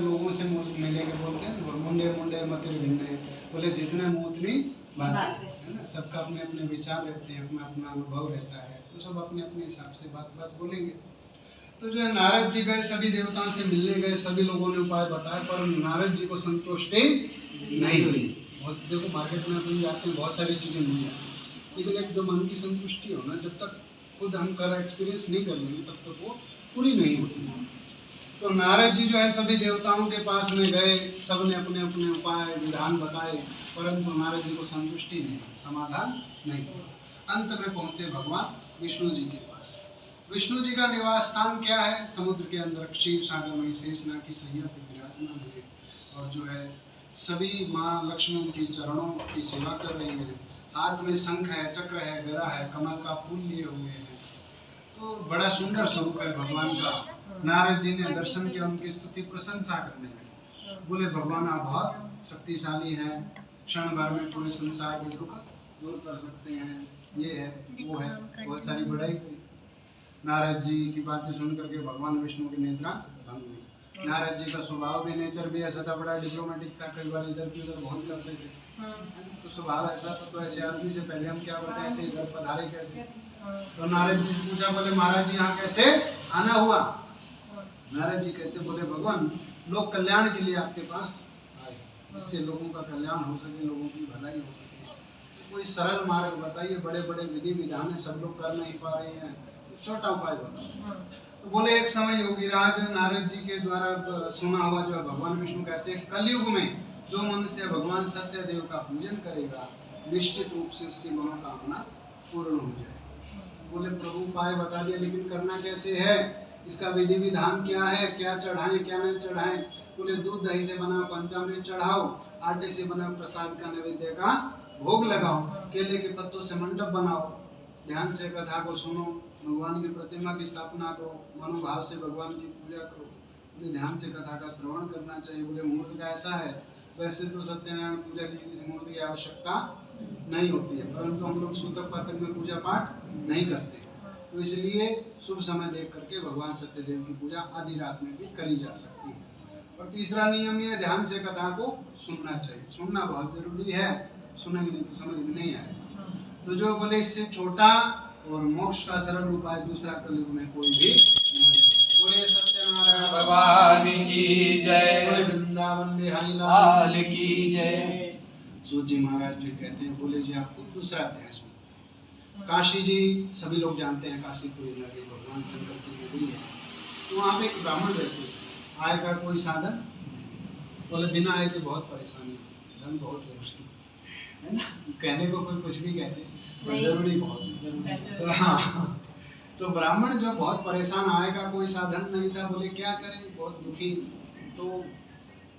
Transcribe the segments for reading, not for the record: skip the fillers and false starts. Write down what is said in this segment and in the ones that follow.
लोगों से मिलेंगे, बोलते हैं वो मुंडे मुंडे मतिर भिन्न, बोले जितने मुंह उतनी बातें, है ना। सबका अपने अपने विचार रहते हैं, अपना अपना अनुभव रहता है, तो सब अपने अपने हिसाब से बात बात बोलेंगे। तो जो है नारद जी गए, सभी देवताओं से मिलने गए, सभी लोगों ने उपाय बताया, पर नारद जी को संतुष्टि नहीं हुई। बहुत देखो मार्केट में अपन जाते हैं, बहुत सारी चीज़ें मिल जाती हैं, लेकिन एक जो मन की संतुष्टि हो ना, जब तक खुद हम कर एक्सपीरियंस नहीं कर लेंगे तब तक वो पूरी नहीं होती। तो नारद जी जो है सभी देवताओं के पास में गए, सब ने अपने अपने उपाय विधान बताए, परंतु नारद जी को संतुष्टि नहीं, समाधान नहीं हुआ। अंत में पहुंचे भगवान विष्णु जी के पास। विष्णु जी का निवास स्थान क्या है? समुद्र के अंदर क्षीर सागर में शेषनाग की सैया पे विराजमान है, और जो है सभी माँ लक्ष्मी उनके चरणों की सेवा कर रही है। हाथ में शंख है, चक्र है, गदा है, कमल का फूल लिए हुए हैं। तो बड़ा सुंदर स्वरूप है भगवान का। नारद जी ने दर्शन किया, उनकी स्तुति प्रशंसा करने लगे, बोले भगवान आप बहुत शक्तिशाली हैं, क्षण भर में पूरे संसार के दुख दूर कर सकते हैं, ये है वो है, बहुत सारी बड़ाई करी। नारद जी की बातें सुन करके भगवान विष्णु की निद्रा भंग हुई। नारद जी का स्वभाव भी, नेचर भी ऐसा था, बड़ा डिप्लोमेटिक था, कई बार इधर की उधर बहुत करते थे, तो स्वभाव ऐसा था। तो ऐसे आदमी से पहले हम क्या बताएं, ऐसे इधर पधारे कैसे? तो नारद जी से पूछा, बोले महाराज जी यहाँ कैसे आना हुआ? नारद जी कहते, बोले भगवान लोक कल्याण के लिए आपके पास आए, जिससे लोगों का कल्याण हो सके, लोगों की भलाई हो सके, तो कोई सरल मार्ग बताइए, बड़े बड़े विधि विधान है, सब लोग कर नहीं पा रहे हैं, छोटा उपाय बताओ। तो बोले एक समय योगीराज नारद जी के द्वारा सुना हुआ जो भगवान विष्णु कहते हैं, कलयुग में जो मनुष्य भगवान सत्य देव का पूजन करेगा, निश्चित रूप से उसकी मनोकामना पूर्ण हो जाए। बोले प्रभु उपाय बता दिया, लेकिन करना कैसे है, इसका विधि विधान क्या है, क्या चढ़ाएं क्या नहीं चढ़ाएं? बोले दूध दही से बना पंचामृत चढ़ाओ, आटे से बना प्रसाद का नैवेद्य का भोग लगाओ, केले के पत्तों से मंडप बनाओ, ध्यान से कथा को सुनो, भगवान की प्रतिमा की स्थापना करो, मनोभाव से भगवान की पूजा करो। बोले ध्यान से कथा का श्रवण करना चाहिए। बोले मुहूर्त का ऐसा है, वैसे तो सत्यनारायण पूजा के लिए किसी मुहूर्त की आवश्यकता नहीं होती है, परंतु हम लोग सूतक पातक में पूजा पाठ नहीं करते, तो इसलिए शुभ समय देख करके भगवान सत्यदेव की पूजा आधी रात में भी करी जा सकती है। और तीसरा नियम ये, ध्यान से कथा को सुनना चाहिए। सुनना बहुत जरूरी है, सुनेंगे नहीं तो समझ में नहीं आएगा। तो जो बोले इससे छोटा और मोक्ष का सरल उपाय दूसरा कलयुग में कोई भी नहीं। बोले सत्यनारायण भगवान की जय, बोले वृंदावन बिहारी लाल की जय। सूत जी महाराज भी कहते हैं, बोले जी आपको दूसरा अध्याय सुनो। काशी जी सभी लोग जानते हैं, काशीपुरी नगरी भगवान शंकर की नगरी है। तो वहाँ पे एक ब्राह्मण रहते हैं, आय का कोई साधन, बोले बिना आय के बहुत परेशानी, धन बहुत है उसकी, है ना। कहने को कोई कुछ भी कहते हैं, पर जरूरी बहुत है। तो हाँ, तो ब्राह्मण जो बहुत परेशान, आय का कोई साधन नहीं था, बोले क्या करें, बहुत दुखी। तो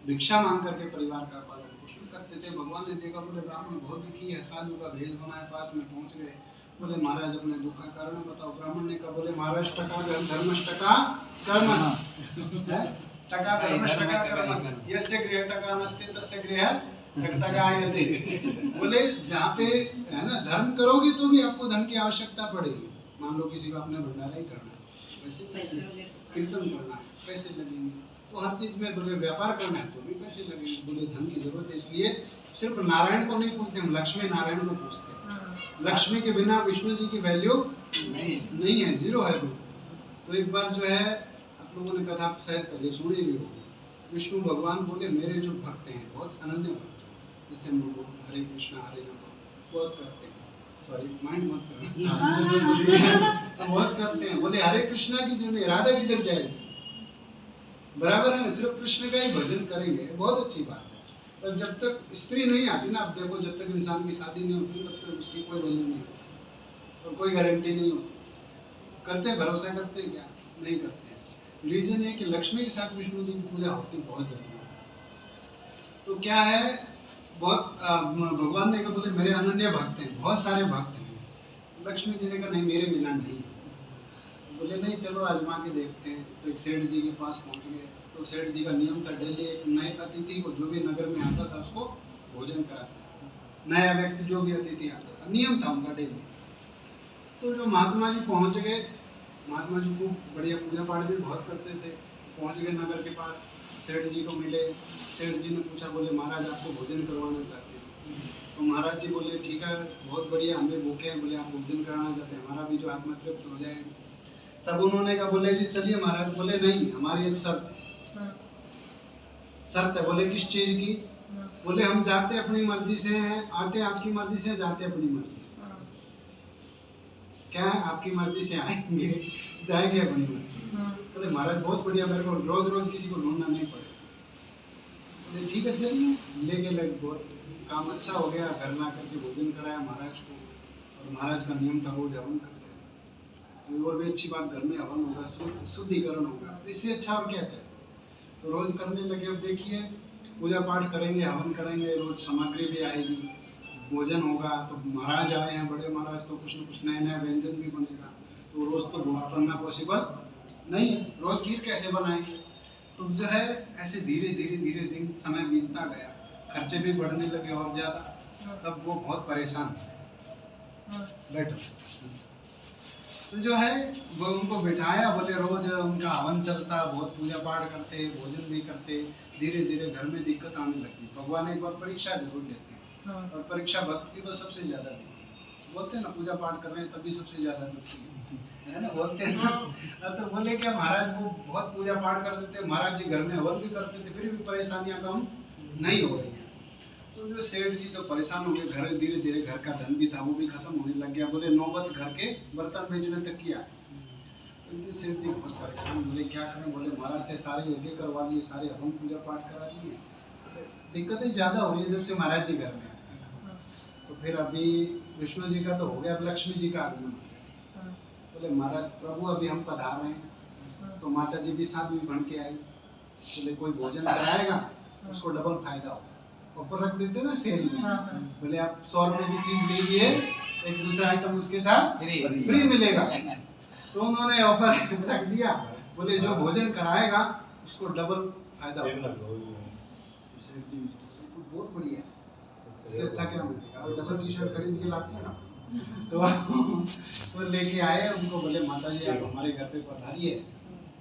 भिक्षा मांग करके परिवार का पालन पोषण करते थे। भगवान ने देखा, बोले ब्राह्मण बहुत दुखी है, साधु का भेष बनाए, पास में पहुंच गए। बोले महाराज अपने दुख का कारण बताओ। ब्राह्मण ने कहा, बोले महाराज टका धर्मश टका कर्मस, टका धर्मश टका कर्मस, यस्य गृह टका नस्ते तस्य गृह टका आयते। बोले जहाँ पे है ना धर्म करोगे तो भी आपको धन की आवश्यकता पड़ेगी। मान लो किसी को अपने भंडारा ही करना है, वैसे कीर्तन करना है, पैसे लगेंगे। तो हर चीज में बोले व्यापार करना है तो भी पैसे लगेंगे। बोले धन की जरूरत है, इसलिए सिर्फ नारायण को नहीं पूछते हम, लक्ष्मी नारायण को पूछते हैं। लक्ष्मी के बिना विष्णु जी की वैल्यू नहीं है, जीरो है। तो एक बार जो है आप लोगों ने कथा शायद पहले सुनी भी होगी, विष्णु भगवान बोले मेरे जो भक्त हैं बहुत अनन्य भक्त हैं, जिससे हम लोग हरे कृष्णा बहुत करते हैं, सॉरी माइंड मत करना बहुत करते हैं। बोले हरे कृष्णा की जो नहीं, राधा किधर जाएगी, बराबर है, सिर्फ कृष्ण का ही भजन करेंगे, बहुत अच्छी बात है। पर जब तक स्त्री नहीं आती ना, आप देखो जब तक इंसान की शादी नहीं होती तब तक उसकी कोई वैल्यू नहीं होती और कोई गारंटी नहीं होती। करते भरोसा करते क्या नहीं करते। रीजन है कि लक्ष्मी के साथ विष्णु जी की पूजा होती बहुत जरूरी है। तो क्या है, बहुत भगवान ने कहा, बोले मेरे अनन्य भक्त हैं, बहुत सारे भक्त हैं। लक्ष्मी जी ने कहा नहीं, मेरे बिना नहीं। बोले नहीं, चलो आजमा के देखते हैं। तो एक सेठ जी के पास पहुंच गए। तो सेठ जी का नियम था, डेली एक नए अतिथि को जो भी नगर में आता था उसको भोजन कराता था। नया व्यक्ति जो भी अतिथि आता था, नियम था उनका डेली। तो जो महात्मा जी पहुंच गए, महात्मा जी को बढ़िया पूजा पाठ भी बहुत करते थे। पहुंच गए नगर के पास, सेठ जी को मिले। सेठ जी ने पूछा, बोले महाराज आपको भोजन करवाना चाहते हैं। तो महाराज जी बोले ठीक है, बहुत बढ़िया, हम भी भूखे हैं, बोले आप भोजन कराना चाहते हैं, हमारा भी जो आत्मा तृप्त हो जाए। तब उन्होंने कहा, बोले जी चलिए महाराज। बोले नहीं, हमारी एक शर्त है। शर्त है। बोले किस चीज की? बोले हम जाते अपनी मर्जी से हैं, आते आपकी मर्जी से, जाते अपनी मर्जी से। क्या है? आपकी मर्जी से आएंगे, जाएंगे अपनी मर्जी से। बोले महाराज बहुत बढ़िया, मेरे को रोज रोज किसी को ढूंढना नहीं पड़े। बोले ठीक है चलिए, लेके लग। बहुत काम अच्छा हो गया, घर में आकर के भोजन कराया महाराज को। और महाराज का नियम था रोज हवन करते थे। तो और भी अच्छी बात, घर में हवन होगा, शुद्धिकरण होगा, तो इससे अच्छा और क्या चाहिए। तो रोज करने लगे। अब देखिए, पूजा पाठ करेंगे, हवन करेंगे, रोज सामग्री भी आएगी, भोजन होगा। तो महाराज आए हैं, बड़े महाराज, तो कुछ न कुछ नया नया व्यंजन भी बनेगा। तो रोज तो भोग करना पॉसिबल नहीं है, रोज खीर कैसे बनाएंगे। तो जो है ऐसे धीरे धीरे धीरे दिन समय बीतता गया, खर्चे भी बढ़ने लगे और ज्यादा। तब वो बहुत परेशान थे। बैठो। तो जो है वो उनको बिठाया। बोले रोज उनका हवन चलता, बहुत पूजा पाठ करते, भोजन भी करते। धीरे धीरे घर में दिक्कत आने लगती। भगवान एक बार परीक्षा जरूर लेते हैं। और परीक्षा भक्त की तो सबसे ज्यादा बोलते हैं ना, पूजा पाठ कर रहे हैं तभी सबसे ज्यादा दुखी है ना, बोलते हैं ना। तो बोले क्या, महाराज वो बहुत पूजा पाठ करते थे, महाराज जी घर में हवन भी करते थे, फिर भी परेशानियां कम नहीं हो रही हैं। तो जो सेठ जी तो परेशान हो गए। घर धीरे धीरे घर का धन भी था, वो भी खत्म होने लग गया। बोले नौबत घर के बर्तन बेचने तक की आई। तो सेठ जी बहुत परेशान। बोले क्या करें। बोले महाराज से सारे यज्ञ करवा लिए, सारे हवन पूजा पाठ करा लिए, दिक्कतें ज्यादा हो रही है जब से महाराज जी घर में। तो फिर अभी विष्णु जी का तो हो गया, अब लक्ष्मी जी का आगमन। बोले महाराज प्रभु अभी हम पधार रहे हैं। तो माता जी भी साथ में बन के आई। बोले कोई भोजन कराएगा उसको डबल फायदा होगा। ऑफर रख देते ना सेल में। बोले आप 100 रुपए की चीज लीजिए, एक दूसरा आइटम उसके साथ फ्री मिलेगा। तो उन्होंने ऑफर रख दिया। बोले जो भोजन कराएगा उसको डबल फायदा होगा। बहुत बढ़िया, इससे अच्छा क्या मिलेगा। डबल टी शर्ट खरीद के लाते हैं ना। तो वो लेके आए उनको। बोले माता जी आप हमारे घर पे पधारिए।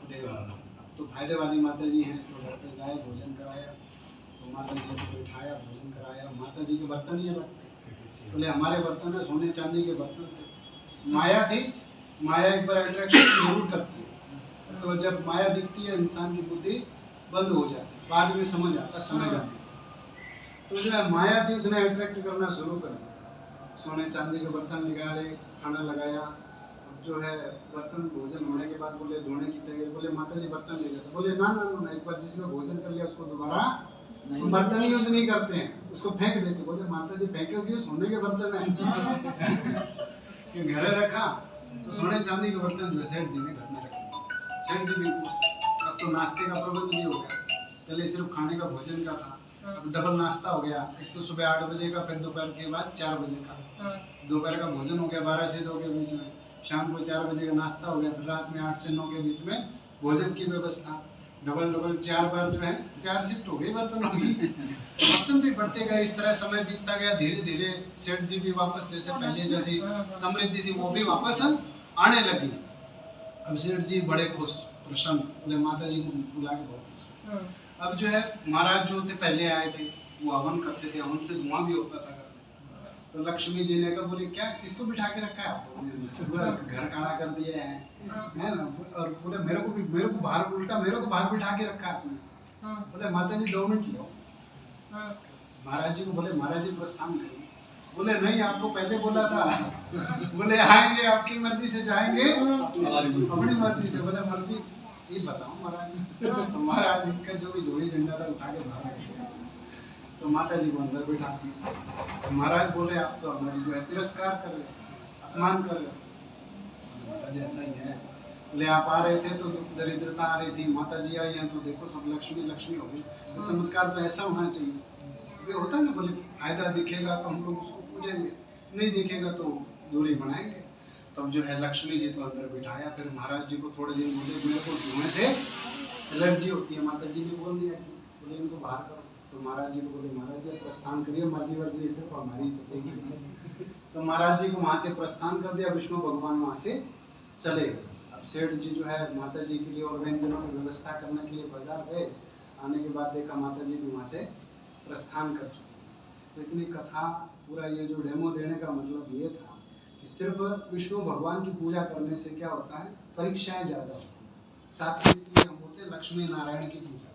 बोले अब तो फायदे वाली माता जी हैं। तो घर पे जाए, भोजन कराया। तो माता जी को बिठाया, भोजन कराया। माता जी के बर्तन ये लगते। बोले हमारे बर्तन है सोने चांदी के बर्तन थे। माया थी, माया एक बार अट्रैक्शन जरूर करती है। तो जब माया दिखती है इंसान की बुद्धि बंद हो जाती है, बाद में समझ आता, समझ आती। तो जो है माया थी उसने अट्रैक्ट करना शुरू कर दिया। सोने चांदी के बर्तन निकाले, खाना लगाया। जो है बर्तन भोजन होने के बाद बोले धोने की तैयारी। बोले माता जी बर्तन ले जाते। बोले ना ना ना, एक बार जिसने भोजन कर लिया उसको दोबारा बर्तन यूज नहीं करते हैं, उसको फेंक देते। बोले माता जी फेंके क्यों, सोने के बर्तन है। घर रखा तो सोने चांदी के बर्तन जो है सेठ जी ने घर में रखे। सेठ जी भी अब तो नाश्ते का प्रबंध भी हो गया। पहले सिर्फ खाने का भोजन का था, अब डबल नाश्ता हो गया। एक तो सुबह 8 बजे का, फिर दोपहर के बाद 4 बजे का। दोपहर का भोजन हो गया 12 से 2 के बीच में। शाम को 4 बजे का नाश्ता हो गया। फिर रात में 8 से 9 के बीच में भोजन की व्यवस्था। डबल 4 बार जो है 4 शिफ्ट हो गई, बर्तन हो गई। बर्तन भी बढ़ते गए। इस तरह समय बीतता गया। धीरे धीरे सेठ जी भी वापस जैसे पहले जैसी समृद्धि थी वो भी वापस आने लगी। अब सेठ जी बड़े खुश, प्रसन्न। बोले माता जी को बुला के बहुत खुश। अब जो है महाराज जो थे पहले आए थे, वो हवन करते थे, हवन से धुआं भी होता था। तो लक्ष्मी जी ने कहा, बोले क्या किसको बिठा के रखा है आपको, पूरा घर खड़ा कर दिया है ना। और पूरे मेरे को बाहर, उल्टा मेरे को बाहर बिठा के रखा है आपने। बोले माता जी 2 मिनट लो। महाराज जी को बोले महाराज जी प्रस्थान करिए। बोले नहीं आपको पहले बोला था। बोले आएंगे आपकी मर्जी से, जाएंगे अपनी मर्जी से। बोले मर्जी ये बताओ महाराज। तो महाराज इसका जो भी जोड़ी झंडा था उठा के बाहर रख दिया। तो माता जी को अंदर बैठा दिया। तो महाराज बोल रहे आप तो हमारी जो है तिरस्कार कर रहे, अपमान कर रहे। महाराज ऐसा ही है। बोले आप आ रहे थे तो दरिद्रता आ रही थी, माता जी आई हैं तो देखो सब लक्ष्मी लक्ष्मी हो गई। तो चमत्कार तो ऐसा होना चाहिए। ये होता है ना, बोले फायदा दिखेगा तो हम लोग उसको पूजेंगे, नहीं दिखेगा तो दूरी बनाएंगे। तब जो है लक्ष्मी जी तो अंदर बिठाया। फिर महाराज जी को थोड़े दिन बोले मेरे को धुएं से एलर्जी होती है। माता जी ने बोल दिया, बोले इनको बाहर करो। तो महाराज जी को बोले महाराज जी प्रस्थान करिए, मर्जी वर्जी सिर्फ हमारी चलेगी। तो महाराज जी को वहाँ से प्रस्थान कर दिया। विष्णु भगवान वहाँ से चले गए। अब सेठ जी जो है माता जी के लिए और व्यंजनों की व्यवस्था करने के लिए बाजार गए। आने के बाद देखा माता जी भी वहाँ से प्रस्थान कर चुके। तो इतनी कथा, पूरा ये जो डेमो देने का मतलब ये था कि सिर्फ विष्णु भगवान की पूजा करने से क्या होता है, परीक्षाएं ज़्यादा होती हैं। साथ में हम बोलते हैं लक्ष्मी नारायण की पूजा।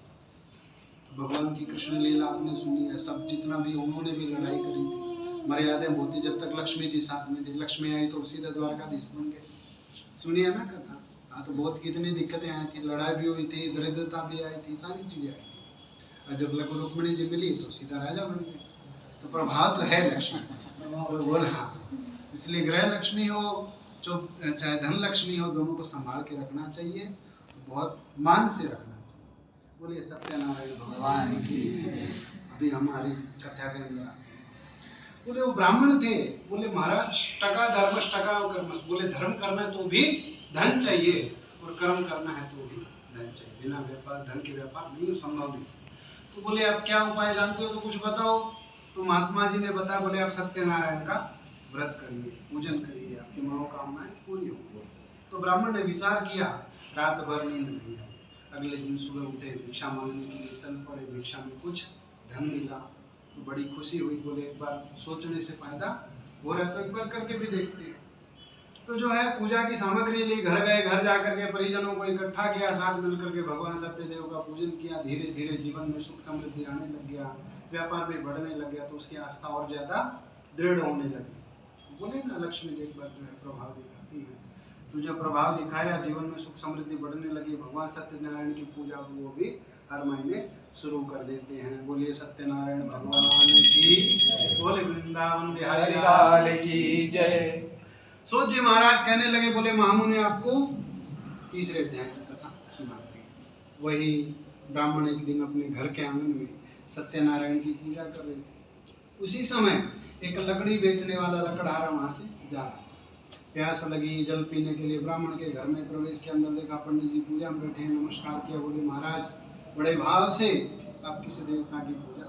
भगवान की कृष्ण लीला आपने सुनी है, सब जितना भी उन्होंने भी लड़ाई करी थी, मर्यादा होती, जब तक लक्ष्मी जी साथ में थी, लक्ष्मी आई तो सीधा द्वारकाधीश बन गए। सुनिए ना कथा। हाँ, तो बहुत कितनी दिक्कतें आई थी, लड़ाई भी हुई थी, दरिद्रता भी आई थी, सारी चीजें आई थी। और जब रुक्मिणी जी मिली तो सीधा राजा बन गए। तो प्रभाव तो है लक्ष्मी तो बोल। हाँ, इसलिए ग्रह लक्ष्मी हो जो चाहे धन लक्ष्मी हो, दोनों को संभाल के रखना चाहिए, तो बहुत मान से रखना चाहिए। बोलिए सत्यनारायण भगवान की। अभी हमारी कथा के अंदर आते हैं। बोले वो ब्राह्मण थे, बोले महाराज टका धर्मस टका कर्मस, बोले धर्म करना है तो भी धन चाहिए और कर्म करना है तो भी धन चाहिए। बिना व्यापार धन के व्यापार नहीं संभव नहीं। तो बोले आप क्या उपाय जानते हो तो कुछ बताओ। तो महात्मा जी ने बताया, बोले आप सत्यनारायण का व्रत करिए, पूजन करिए, आपकी मनोकामनाएं पूरी होंगी। तो ब्राह्मण ने विचार किया, रात भर नींद नहीं आई। अगले दिन सुबह उठे, भिक्षा मांगने के लिए चल पड़े। भिक्षा में कुछ धन मिला तो बड़ी खुशी हुई। बोले एक बार सोचने से फायदा हो रहा है तो एक बार करके भी देखते हैं। तो जो है पूजा की सामग्री ली, घर गए, घर जाकर के परिजनों को इकट्ठा किया, साथ मिलकर के भगवान सत्यदेव का पूजन किया। धीरे धीरे जीवन में सुख समृद्धि आने लग गया, व्यापार भी बढ़ने लग गया, तो उसकी आस्था और ज्यादा दृढ़ होने लगी। बोले ना लक्ष्मी जी एक बार जो है प्रभाव दिखाती है, तो जो प्रभाव दिखाया, जीवन में सुख समृद्धि बढ़ने लगी। भगवान सत्यनारायण की पूजा वो भी हर महीने शुरू कर देते हैं। बोलिए सत्यनारायण भगवान की, बोले वृंदावन बिहारी लाल की जय। सूत जी महाराज कहने लगे, बोले महामुनि आपको तीसरे अध्याय की कथा सुनाते हैं। वही ब्राह्मण एक दिन अपने घर के आंगन में सत्यनारायण की पूजा कर रहे थे। उसी समय एक लकड़ी बेचने वाला लकड़हारा वहां से जा रहा था। प्यास लगी, जल पीने के लिए ब्राह्मण के घर में प्रवेश के अंदर देखा पंडित जी पूजा में बैठे हैं। नमस्कार किया, बोले महाराज बड़े भाव से आप किस देवता की पूजा